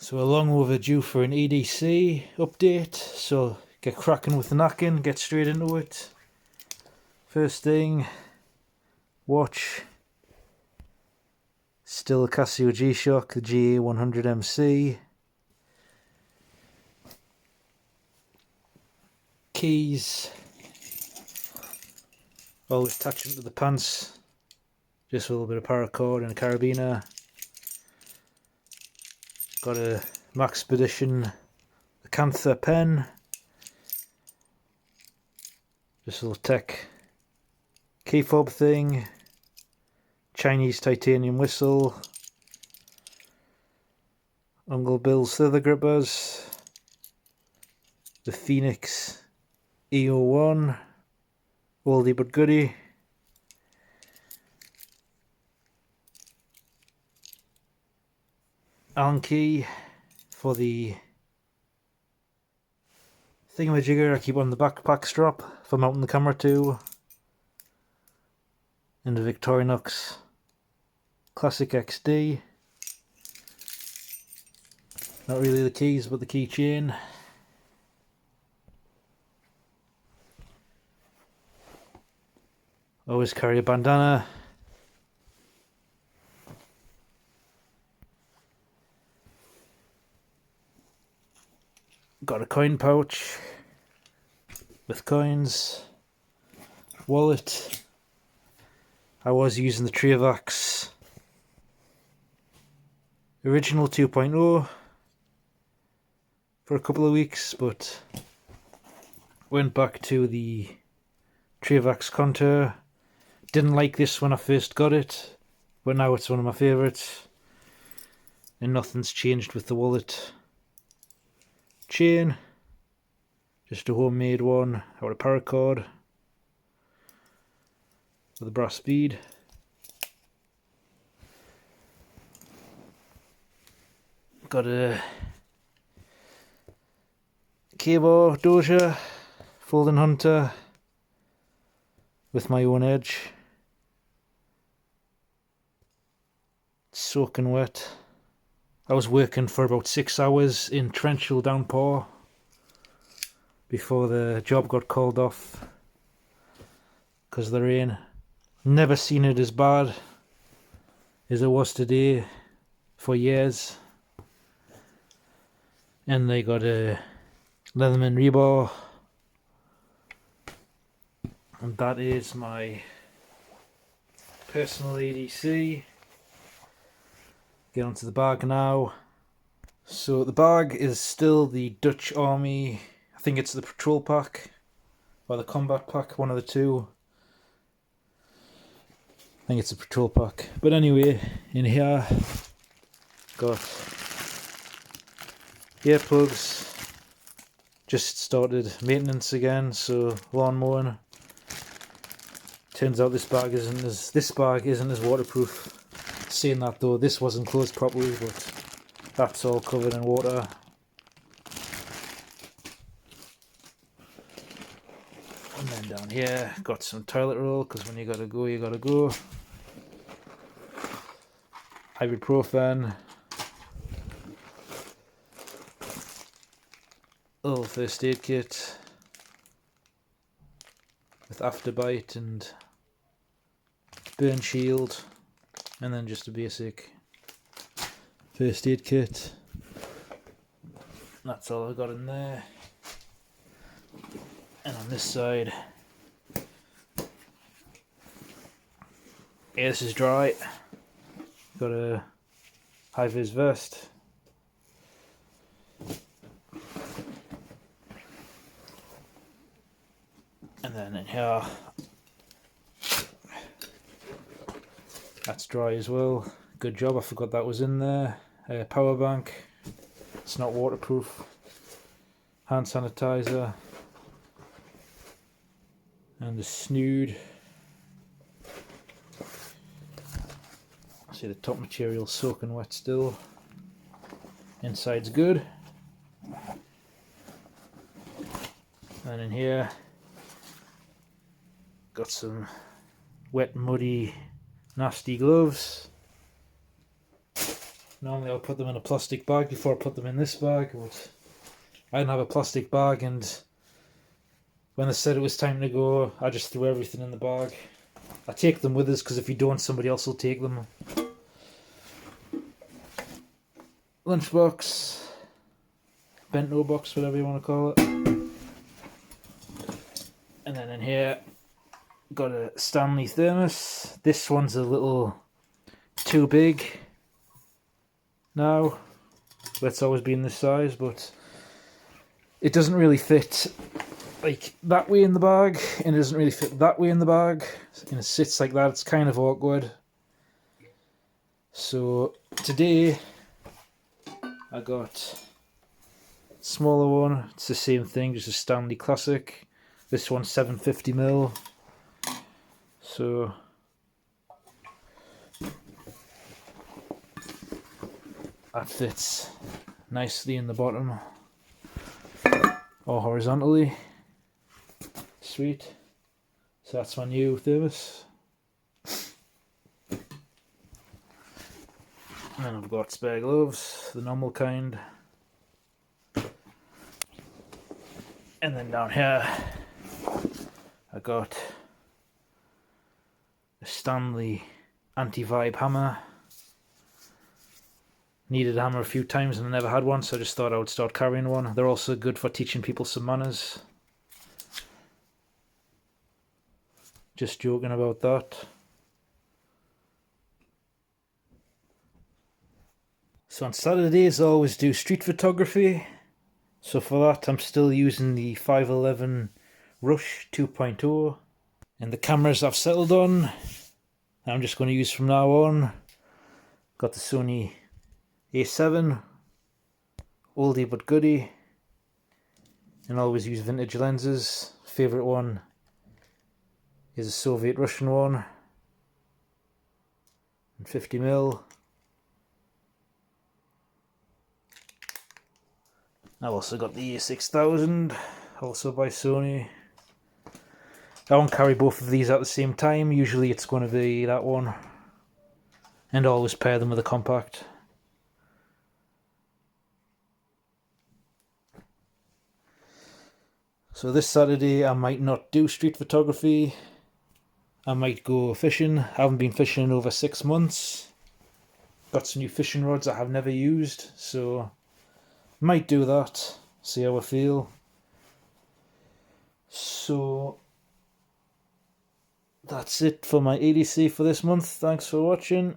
So we're long overdue for an EDC update, so get cracking with the knacking, get straight into it. First thing, watch. Still a Casio G-Shock, the GA100MC. Keys. Always attach them to the pants. Just a little bit of paracord and a carabiner. Got a Maxpedition Acantha pen. Just a little tech key fob thing. Chinese titanium whistle. Uncle Bill's leather grippers. The Phoenix EO1. Oldie but goodie. Allen key for the thingamajigger I keep on the backpack strap for mounting the camera to. And the Victorinox Classic XD. Not really the keys, but the keychain. Always carry a bandana. Got a coin pouch with coins. Wallet. I was using the Trivax original 2.0 for a couple of weeks, but went back to the Trivax Contour. Didn't like this when I first got it, but now it's one of my favourites, and nothing's changed with the wallet. Chain, just a homemade one out of paracord with a brass bead. Got a Kabo Doja Folding Hunter with my own edge. It's soaking wet. I was working for about 6 hours in torrential downpour before the job got called off because of the rain. Never seen it as bad as it was today for years. And they got a Leatherman rebar, and that is my personal EDC. Get onto the bag now. So the bag is still the Dutch Army, I think it's the patrol pack or the combat pack, one of the two. I think it's a patrol pack. But anyway, in here got earplugs. Just started maintenance again, so lawn mowing. Turns out this bag isn't as waterproof. Saying that though, this wasn't closed properly, but that's all covered in water. And then down here, got some toilet roll, because when you gotta go, you gotta go. Ibuprofen. Little first aid kit with Afterbite and burn shield, and then just a basic first aid kit. That's all I got in there. And on this side, yeah, this is dry. Got a high vis vest. And then in here, that's dry as well. Good job, I forgot that was in there. Power bank, it's not waterproof. Hand sanitizer. And the snood. See the top material soaking wet still. Inside's good. And in here, got some wet, muddy, nasty gloves. Normally I'll put them in a plastic bag before I put them in this bag, but I didn't have a plastic bag, and when they said it was time to go, I just threw everything in the bag. I take them with us because if you don't, somebody else will take them. Lunchbox, bento box, whatever you want to call it. And then in here, got a Stanley thermos. This one's a little too big now. It's always been this size, but it doesn't really fit like that way in the bag, and it doesn't really fit that way in the bag. And it sits like that, it's kind of awkward. So today I got a smaller one. It's the same thing, just a Stanley Classic. This one's 750ml. So that fits nicely in the bottom or horizontally. Sweet. So that's my new thermos. And then I've got spare gloves, the normal kind. And then down here I got a Stanley anti-vibe hammer. Needed a hammer a few times and I never had one, so I just thought I would start carrying one. They're also good for teaching people some manners. Just joking about that. So on Saturdays I always do street photography. So for that I'm still using the 511 Rush 2.0. And the cameras I've settled on, I'm just going to use from now on. Got the Sony A7, oldie but goodie, and always use vintage lenses. Favourite one is a Soviet Russian one, and 50mm. I've also got the A6000, also by Sony. I won't carry both of these at the same time, usually it's going to be that one, and always pair them with a compact. So this Saturday I might not do street photography, I might go fishing. I haven't been fishing in over 6 months. Got some new fishing rods I have never used, so might do that, see how I feel. So that's it for my EDC for this month. Thanks for watching.